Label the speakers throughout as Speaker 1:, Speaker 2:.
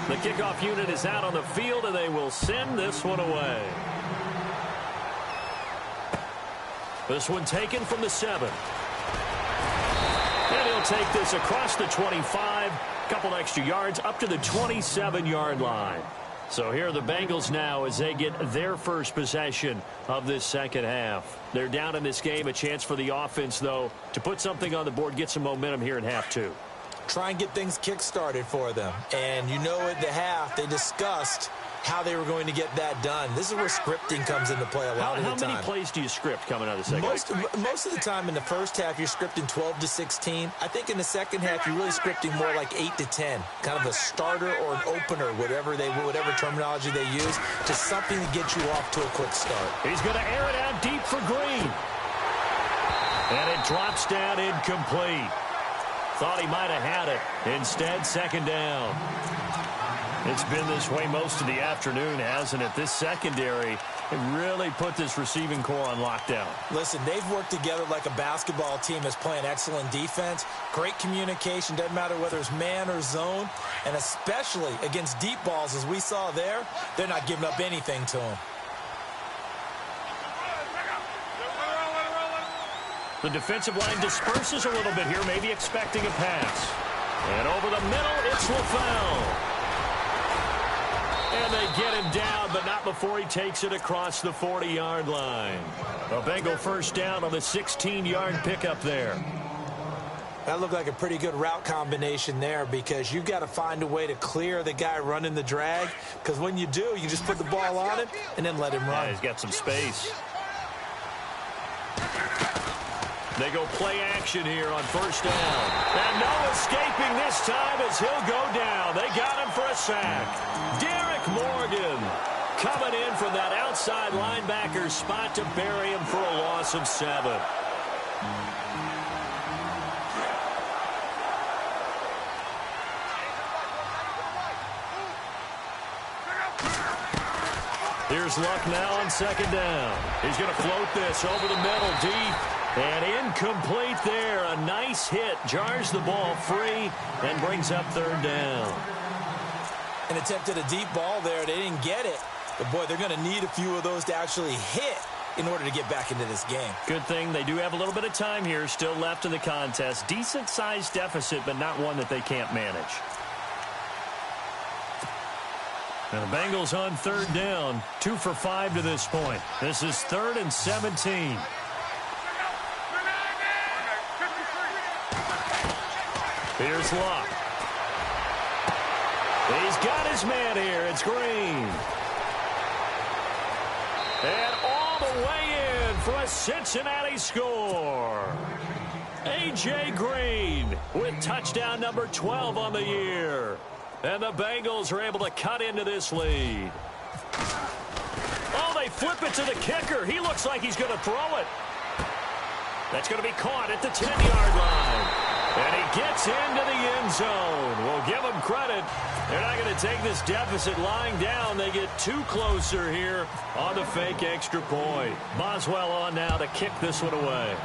Speaker 1: The kickoff unit is out on the field, and they will send this one away. This one taken from the 7. And he'll take this across the 25, couple extra yards up to the 27-yard line. So here are the Bengals now as they get their first possession of this second half. They're down in this game. A chance for the offense, though, to put something on the board, get some momentum here in half 2.
Speaker 2: Try and get things kick-started for them. And you know at the half, they discussed how they were going to get that done. This is where scripting comes into play a lot of the time.
Speaker 1: How many plays do you script coming out of the second half?
Speaker 2: Most of the time in the first half, you're scripting 12 to 16. I think in the second half, you're really scripting more like 8 to 10. Kind of a starter or an opener, whatever terminology they use, to something to get you off to a quick start.
Speaker 1: He's going to air it out deep for Green. And it drops down incomplete. Thought he might have had it. Instead, second down. It's been this way most of the afternoon, hasn't it? This secondary really put this receiving core on lockdown.
Speaker 2: Listen, they've worked together like a basketball team that's playing excellent defense. Great communication, doesn't matter whether it's man or zone. And especially against deep balls, as we saw there, they're not giving up anything to them.
Speaker 1: The defensive line disperses a little bit here, maybe expecting a pass. And over the middle, it's LaFell. And they get him down, but not before he takes it across the 40-yard line. A Bengal first down on the 16-yard pickup there.
Speaker 2: That looked like a pretty good route combination there because you've got to find a way to clear the guy running the drag. Because when you do, you just put the ball on him and then let him run.
Speaker 1: Yeah, he's got some space. They go play action here on first down. And no escaping this time as he'll go down. They got him for a sack. Derek Morgan coming in from that outside linebacker spot to bury him for a loss of 7. Here's Luck now on second down. He's going to float this over the middle deep. And incomplete there. A nice hit. Jars the ball free and brings up third down.
Speaker 2: An attempt at a deep ball there. They didn't get it. But, boy, they're going to need a few of those to actually hit in order to get back into this game.
Speaker 1: Good thing they do have a little bit of time here still left in the contest. Decent-sized deficit, but not one that they can't manage. And the Bengals on third down. 2 for 5 to this point. This is 3rd and 17. Here's Luck. He's got his man here. It's Green. And all the way in for a Cincinnati score. A.J. Green with touchdown number 12 on the year. And the Bengals are able to cut into this lead. Oh, they flip it to the kicker. He looks like he's going to throw it. That's going to be caught at the 10-yard line. And he gets into the end zone. We'll give them credit. They're not going to take this deficit lying down. They get 2 closer here on the fake extra point. Boswell on now to kick this one away.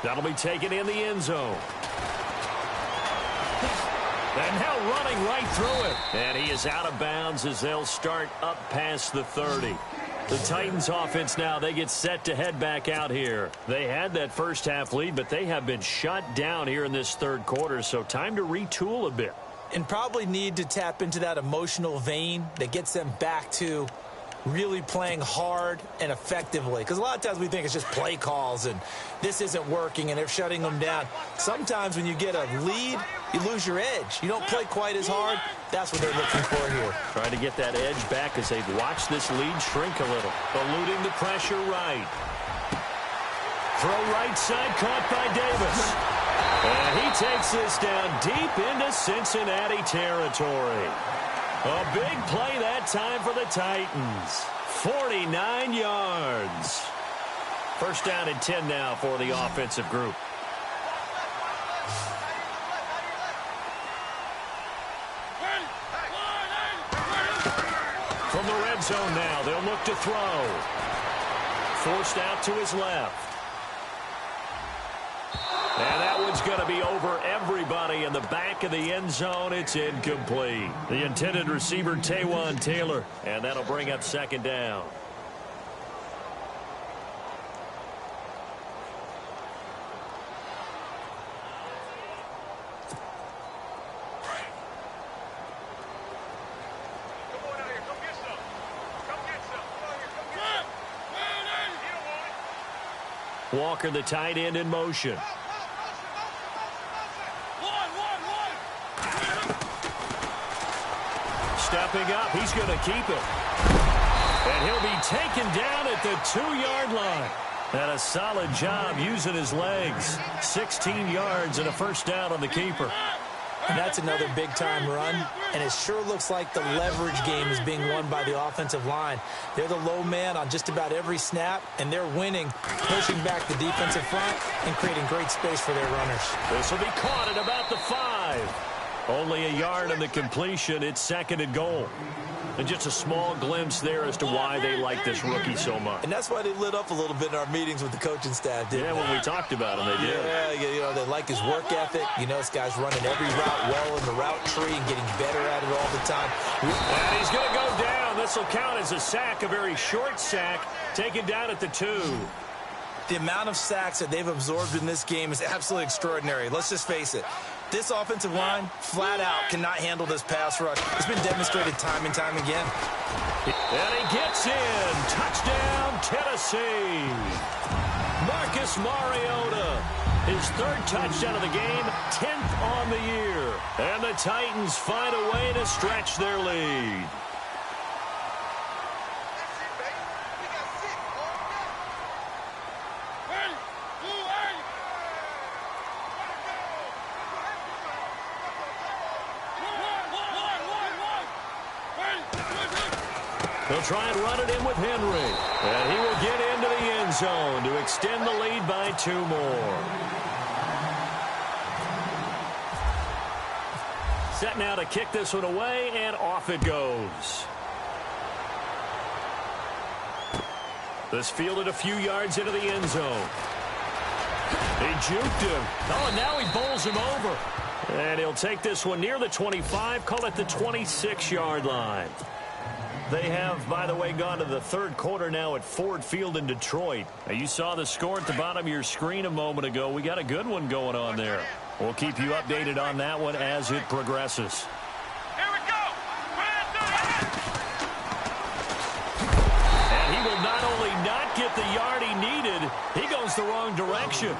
Speaker 1: That'll be taken in the end zone. And now running right through it. And he is out of bounds as they'll start up past the 30. The Titans offense now, they get set to head back out here. They had that first half lead, but they have been shut down here in this third quarter, so time to retool a bit.
Speaker 2: And probably need to tap into that emotional vein that gets them back to really playing hard and effectively. Because a lot of times we think it's just play calls and this isn't working and they're shutting them down. Sometimes when you get a lead, you lose your edge. You don't play quite as hard. That's what they're looking for here.
Speaker 1: Trying to get that edge back as they've watched this lead shrink a little. Eluding the pressure right. Throw right side caught by Davis. And he takes this down deep into Cincinnati territory. A big play that time for the Titans. 49 yards. First down and 10 now for the offensive group. From the red zone now, they'll look to throw. Forced out to his left. And that one one's going to be over everybody in the back of the end zone. It's incomplete. The intended receiver, Taywan Taylor, and that'll bring up second down. Walker, the tight end, in motion. Stepping up, he's going to keep it. And he'll be taken down at the 2-yard line. And a solid job using his legs. 16 yards and a first down on the keeper.
Speaker 2: And that's another big-time run, and it sure looks like the leverage game is being won by the offensive line. They're the low man on just about every snap, and they're winning, pushing back the defensive front and creating great space for their runners.
Speaker 1: This will be caught at about the 5. Only a yard on the completion. It's second and goal. And just a small glimpse there as to why they like this rookie so much.
Speaker 2: And that's why they lit up a little bit in our meetings with the coaching staff, didn't they?
Speaker 1: Yeah, when we talked about him, they did.
Speaker 2: Yeah, you know, they like his work ethic. You know, this guy's running every route well in the route tree and getting better at it all the time.
Speaker 1: And he's going to go down. This will count as a sack, a very short sack, taken down at the 2.
Speaker 2: The amount of sacks that they've absorbed in this game is absolutely extraordinary. Let's just face it. This offensive line, flat out, cannot handle this pass rush. It's been demonstrated time and time again.
Speaker 1: And he gets in. Touchdown, Tennessee. Marcus Mariota, his 3rd touchdown of the game, 10th on the year. And the Titans find a way to stretch their lead. They'll try and run it in with Henry. And he will get into the end zone to extend the lead by 2 more. Set now to kick this one away, and off it goes. This fielded a few yards into the end zone. He juked him. Oh, and now he bowls him over. And he'll take this one near the 25, call it the 26-yard line. They have, by the way, gone to the 3rd quarter now at Ford Field in Detroit. Now, you saw the score at the bottom of your screen a moment ago. We got a good one going on there. We'll keep you updated on that one as it progresses.
Speaker 3: Here we go.
Speaker 1: And he will not only not get the yard he needed, he goes the wrong direction.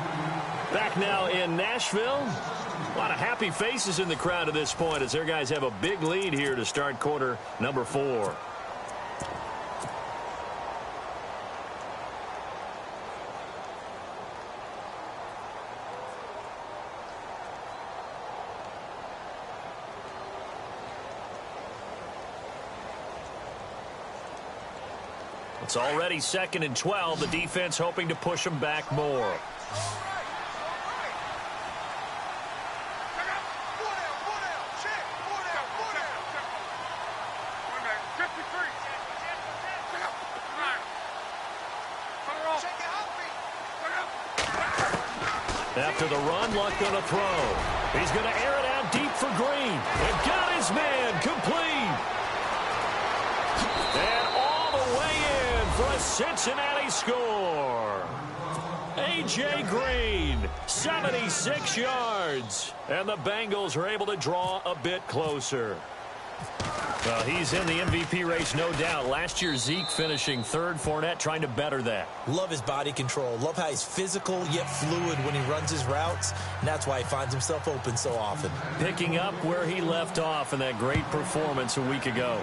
Speaker 1: Back now in Nashville. A lot of happy faces in the crowd at this point as their guys have a big lead here to start quarter number 4. It's already 2nd and 12. The defense hoping to push them back more. After the run, Luck going to throw. He's going to air it out deep for Green. And got his man complete. And all the way in for a Cincinnati score. A.J. Green, 76 yards. And the Bengals are able to draw a bit closer. Well, he's in the MVP race, no doubt. Last year, Zeke finishing 3rd. Fournette trying to better that.
Speaker 2: Love his body control. Love how he's physical yet fluid when he runs his routes. And that's why he finds himself open so often.
Speaker 1: Picking up where he left off in that great performance a week ago.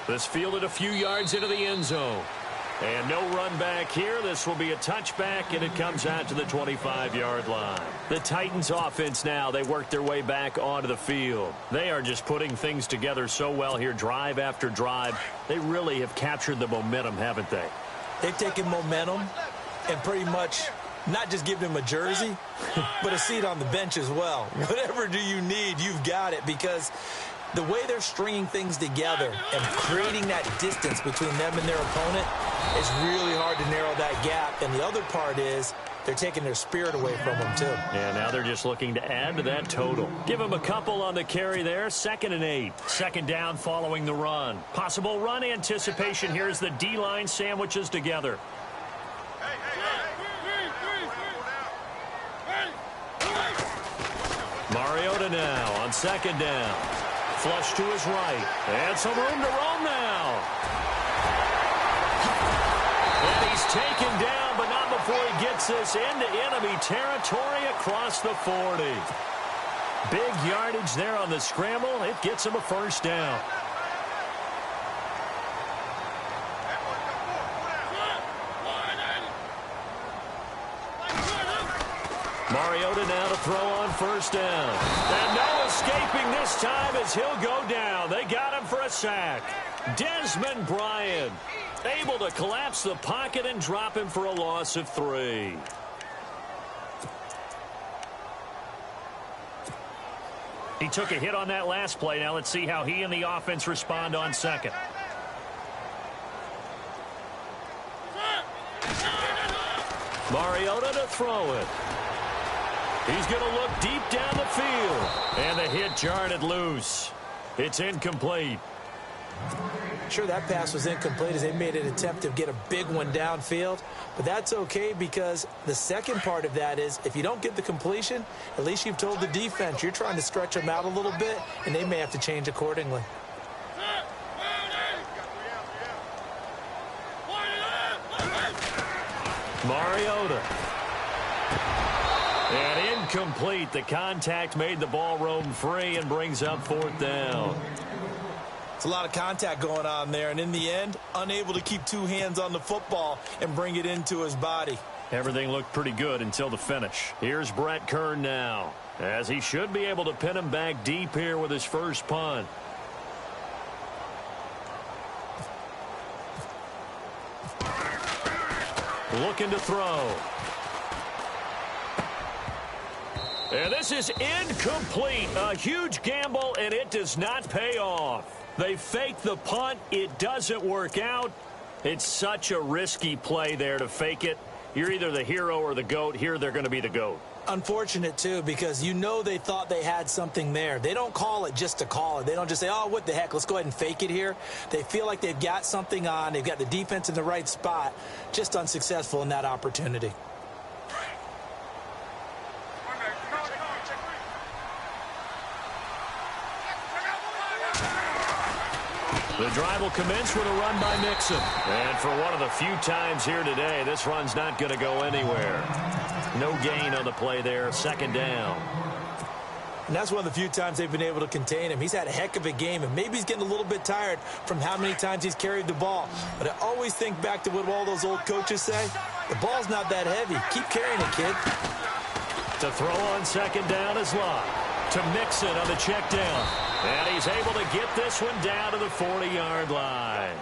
Speaker 1: This fielded a few yards into the end zone. And no run back here. This will be a touchback, and it comes out to the 25-yard line. The Titans offense now, they work their way back onto the field. They are just putting things together so well here, drive after drive. They really have captured the momentum, haven't they?
Speaker 2: They've taken momentum and pretty much not just given him a jersey, but a seat on the bench as well. Whatever do you need, you've got it, because the way they're stringing things together and creating that distance between them and their opponent, it's really hard to narrow that gap. And the other part is they're taking their spirit away from them, too.
Speaker 1: And now they're just looking to add to that total. Give them a couple on the carry there. 2nd and 8. 2nd down following the run. Possible run anticipation. Here's the D-line sandwiches together. Mariota now on 2nd down. Flush to his right. And some room to roam now. And he's taken down, but not before he gets this into enemy territory across the 40. Big yardage there on the scramble. It gets him a 1st down. Mariota now to throw on 1st down. And no escaping this time as he'll go down. They got him for a sack. Desmond Bryant able to collapse the pocket and drop him for a loss of 3. He took a hit on that last play. Now let's see how he and the offense respond on 2nd. Mariota to throw it. He's going to look deep down the field. And the hit jarred it loose. It's incomplete.
Speaker 2: Sure, that pass was incomplete as they made an attempt to get a big one downfield. But that's okay because the second part of that is if you don't get the completion, at least you've told the defense you're trying to stretch them out a little bit, and they may have to change accordingly.
Speaker 1: Mariota. And incomplete. The contact made the ball roam free and brings up 4th down.
Speaker 2: It's a lot of contact going on there, and in the end, unable to keep 2 hands on the football and bring it into his body.
Speaker 1: Everything looked pretty good until the finish. Here's Brett Kern now, as he should be able to pin him back deep here with his first punt. Looking to throw. And this is incomplete. A huge gamble, and it does not pay off. They fake the punt. It doesn't work out. It's such a risky play there to fake it. You're either the hero or the GOAT. Here they're going to be the GOAT.
Speaker 2: Unfortunate, too, because you know they thought they had something there. They don't call it just to call it. They don't just say, oh, what the heck, let's go ahead and fake it here. They feel like they've got something on. They've got the defense in the right spot. Just unsuccessful in that opportunity.
Speaker 1: The drive will commence with a run by Mixon. And for one of the few times here today, this run's not going to go anywhere. No gain on the play there, 2nd down.
Speaker 2: And that's one of the few times they've been able to contain him. He's had a heck of a game, and maybe he's getting a little bit tired from how many times he's carried the ball. But I always think back to what all those old coaches say. The ball's not that heavy. Keep carrying it, kid.
Speaker 1: To throw on 2nd down is Lott. To Mixon on the check down. And he's able to get this one down to the 40-yard line.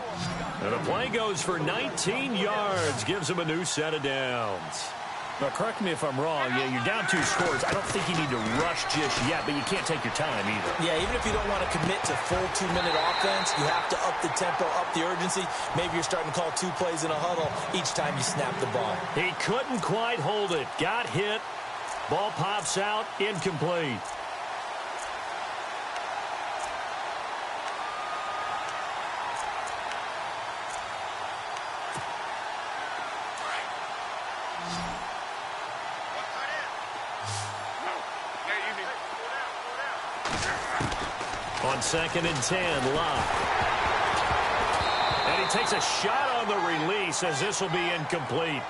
Speaker 1: And the play goes for 19 yards. Gives him a new set of downs. Now, correct me if I'm wrong. Yeah, you're down 2 scores. I don't think you need to rush just yet, but you can't take your time either.
Speaker 2: Yeah, even if you don't want to commit to full 2-minute offense, you have to up the tempo, up the urgency. Maybe you're starting to call 2 plays in a huddle each time you snap the ball.
Speaker 1: He couldn't quite hold it. Got hit. Ball pops out. Incomplete. On 2nd and 10, Lott. And he takes a shot on the release as this will be incomplete.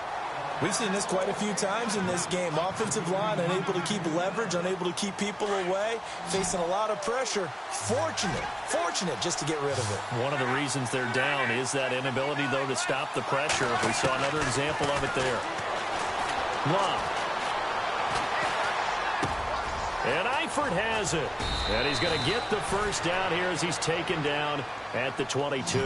Speaker 2: We've seen this quite a few times in this game. Offensive line unable to keep leverage, unable to keep people away, facing a lot of pressure. Fortunate just to get rid of it.
Speaker 1: One of the reasons they're down is that inability, though, to stop the pressure. We saw another example of it there. Lott. And Eifert has it. And he's going to get the 1st down here as he's taken down at the 22.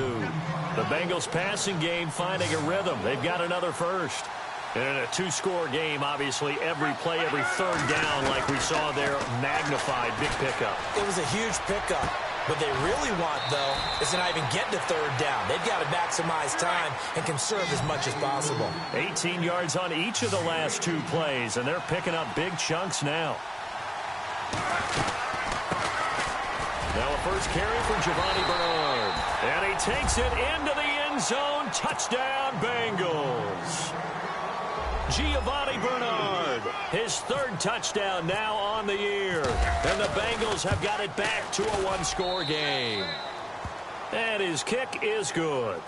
Speaker 1: The Bengals passing game finding a rhythm. They've got another 1st. And in a 2-score game, obviously, every play, every 3rd down, like we saw there, magnified. Big pickup.
Speaker 2: It was a huge pickup. What they really want, though, is to not even get to third down. They've got to maximize time and conserve as much as possible.
Speaker 1: 18 yards on each of the last 2 plays, and they're picking up big chunks now. Now a first carry for Giovanni Bernard. And he takes it into the end zone. Touchdown, Bengals. Giovanni Bernard, his 3rd touchdown now on the year. And the Bengals have got it back to a 1-score game. And his kick is good.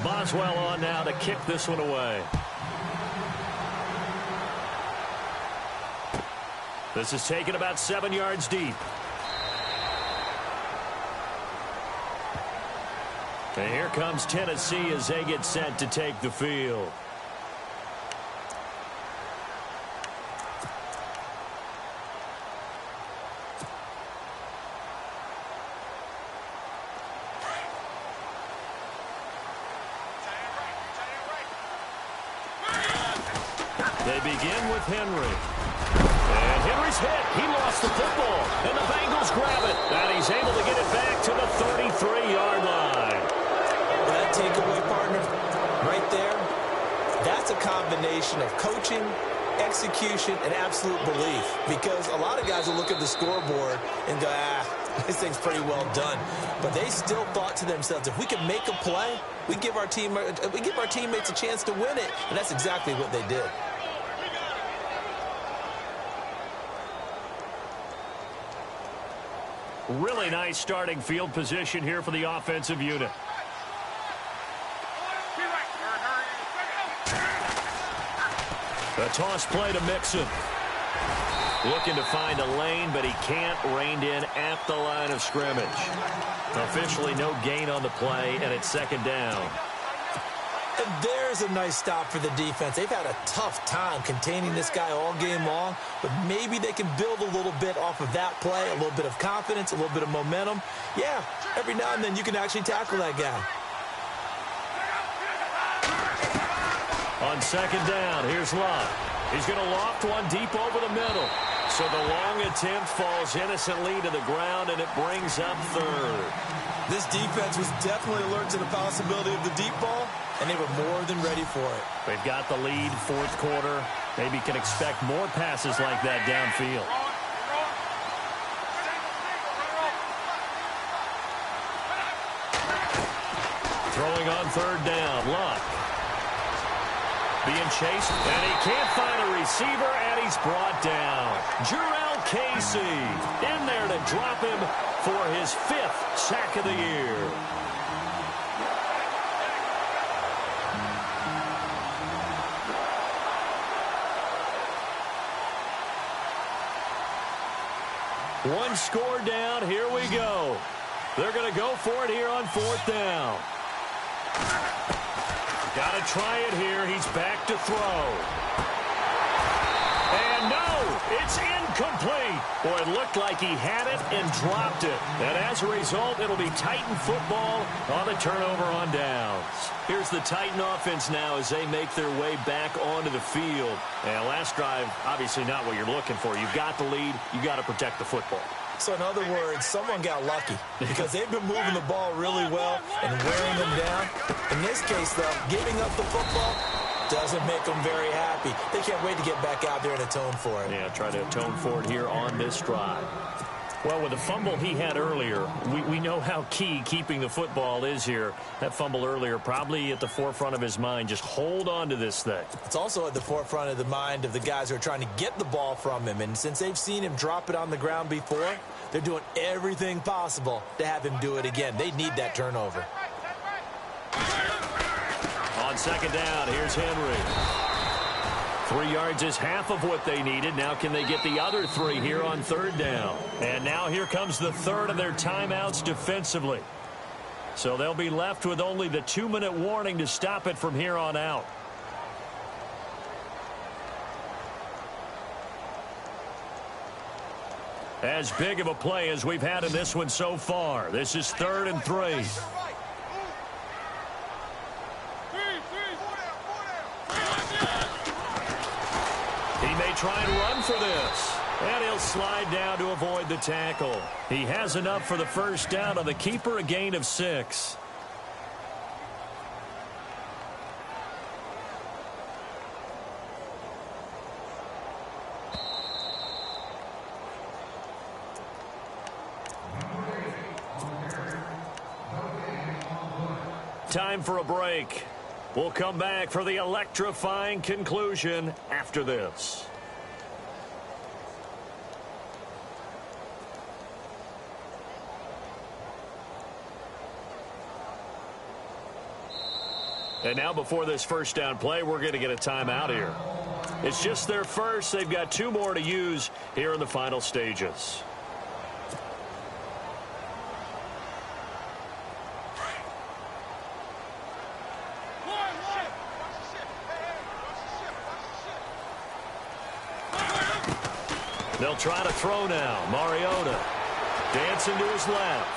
Speaker 1: Boswell on now to kick this one away. This is taken about 7 yards deep. And here comes Tennessee as they get set to take the field. They begin with Henry. And Henry's hit. He lost the football. And the Bengals grab it. And he's able to get it back to the 33-yard line.
Speaker 2: That takeaway, partner, right there, that's a combination of coaching, execution, and absolute belief. Because a lot of guys will look at the scoreboard and go, this thing's pretty well done. But they still thought to themselves, if we can make a play, we give our teammates a chance to win it. And that's exactly what they did.
Speaker 1: Really nice starting field position here for the offensive unit. A toss play to Mixon. Looking to find a lane, but he can't. Reined in at the line of scrimmage. Officially no gain on the play, and it's 2nd down.
Speaker 2: And there's a nice stop for the defense. They've had a tough time containing this guy all game long, but maybe they can build a little bit off of that play, a little bit of confidence, a little bit of momentum. Yeah, every now and then you can actually tackle that guy.
Speaker 1: On 2nd down, here's Love. He's going to loft one deep over the middle. So the long attempt falls innocently to the ground, and it brings up 3rd.
Speaker 2: This defense was definitely alert to the possibility of the deep ball, and they were more than ready for it.
Speaker 1: They've got the lead, 4th quarter. Maybe can expect more passes like that downfield. Throwing on 3rd down, Luck. Being chased, and he can't find a receiver, and he's brought down. Jurrell Casey in there to drop him for his 5th sack of the year. One score down, here we go. They're going to go for it here on 4th down. Got to try it here. He's back to throw. And no, it's incomplete. Boy, it looked like he had it and dropped it. And as a result, it'll be Titan football on the turnover on downs. Here's the Titan offense now as they make their way back onto the field. And last drive, obviously not what you're looking for. You've got the lead. You've got to protect the football.
Speaker 2: So in other words, someone got lucky because they've been moving the ball really well and wearing them down. In this case, though, giving up the football doesn't make them very happy. They can't wait to get back out there and atone for it.
Speaker 1: Yeah, try to atone for it here on this drive. Well, with the fumble he had earlier, we know how key keeping the football is here. That fumble earlier probably at the forefront of his mind. Just hold on to this thing.
Speaker 2: It's also at the forefront of the mind of the guys who are trying to get the ball from him. And since they've seen him drop it on the ground before, they're doing everything possible to have him do it again. They need that turnover.
Speaker 1: On 2nd down, here's Henry. 3 yards is half of what they needed. Now can they get the other 3 here on 3rd down? And now here comes the 3rd of their timeouts defensively. So they'll be left with only the 2-minute warning to stop it from here on out. As big of a play as we've had in this one so far. This is 3rd and 3. He may try and run for this. And he'll slide down to avoid the tackle. He has enough for the first down on the keeper, a gain of 6. Time for a break. We'll come back for the electrifying conclusion after this. And now before this first down play, we're going to get a timeout here. It's just their first. They've got 2 more to use here in the final stages. They'll try to throw now. Mariota dancing to his left.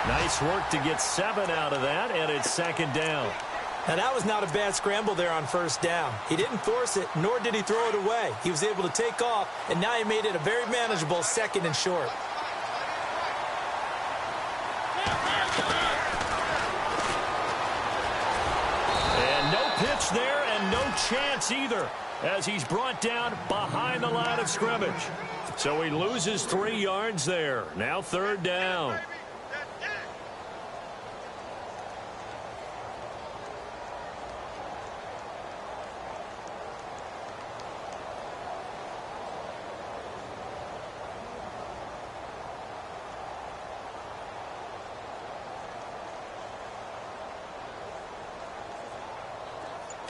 Speaker 1: Nice work to get 7 out of that, and it's second down.
Speaker 2: Now, that was not a bad scramble there on first down. He didn't force it, nor did he throw it away. He was able to take off, and now he made it a very manageable 2nd and short.
Speaker 1: And no pitch there, and no chance either, as he's brought down behind the line of scrimmage. So he loses 3 yards there. Now 3rd down.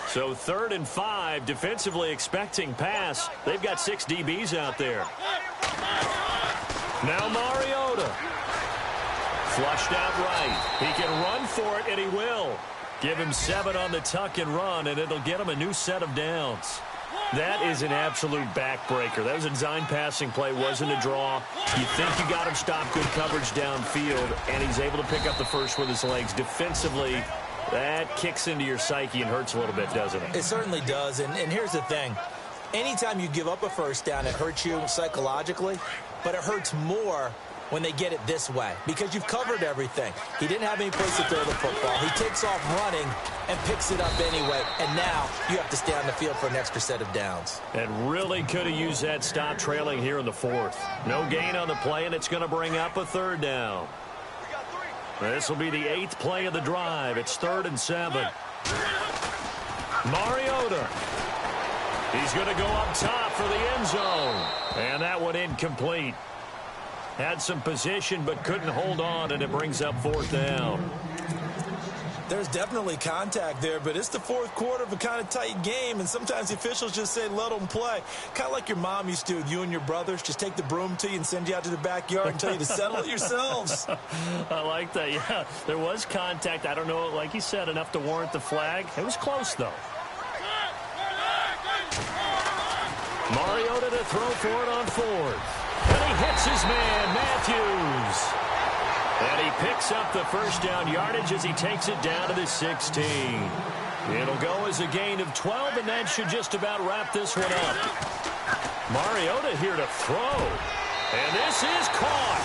Speaker 1: So 3rd and 5, defensively expecting pass. They've got 6 DBs out there. Now Mariota. Flushed out right. He can run for it, and he will. Give him 7 on the tuck and run, and it'll get him a new set of downs. That is an absolute backbreaker. That was a design passing play, wasn't a draw. You think you got him stopped, good coverage downfield, and he's able to pick up the first with his legs. Defensively, that kicks into your psyche and hurts a little bit, doesn't it?
Speaker 2: It certainly does, and here's the thing. Anytime you give up a first down, it hurts you psychologically, but it hurts more when they get it this way because you've covered everything. He didn't have any place to throw the football. He takes off running and picks it up anyway, and now you have to stay on the field for an extra set of downs.
Speaker 1: And really could have used that stop trailing here in the 4th. No gain on the play, and it's going to bring up a 3rd down. This will be the 8th play of the drive. It's 3rd and 7. Mariota. He's going to go up top for the end zone. And that one incomplete. Had some position but couldn't hold on, and it brings up 4th down.
Speaker 2: There's definitely contact there, but it's the 4th quarter of a kind of tight game, and sometimes the officials just say, let them play. Kind of like your mom used to with you and your brothers. Just take the broom to you and send you out to the backyard and tell you to settle it yourselves.
Speaker 1: I like that, yeah. There was contact. I don't know, like you said, enough to warrant the flag. It was close, though. Mariota to throw for it on 4th. And he hits his man, Matthews. And he picks up the first down yardage as he takes it down to the 16. It'll go as a gain of 12, and that should just about wrap this one up. Mariota here to throw. And this is caught.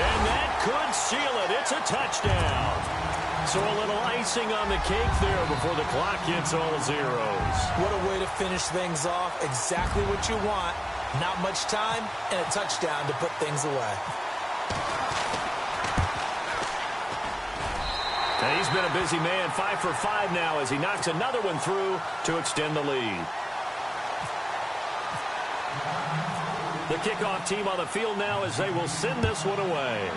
Speaker 1: And that could seal it. It's a touchdown. So a little icing on the cake there before the clock hits all zeros.
Speaker 2: What a way to finish things off. Exactly what you want. Not much time and a touchdown to put things away.
Speaker 1: And he's been a busy man, 5 for 5 now as he knocks another one through to extend the lead. The kickoff team on the field now as they will send this one away.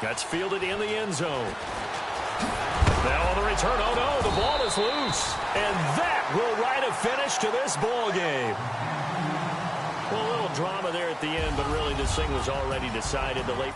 Speaker 1: That's fielded in the end zone. Now on the return, oh no, the ball is loose. And that will write a finish to this ball game. Well, a little drama there at the end, but really this thing was already decided. The late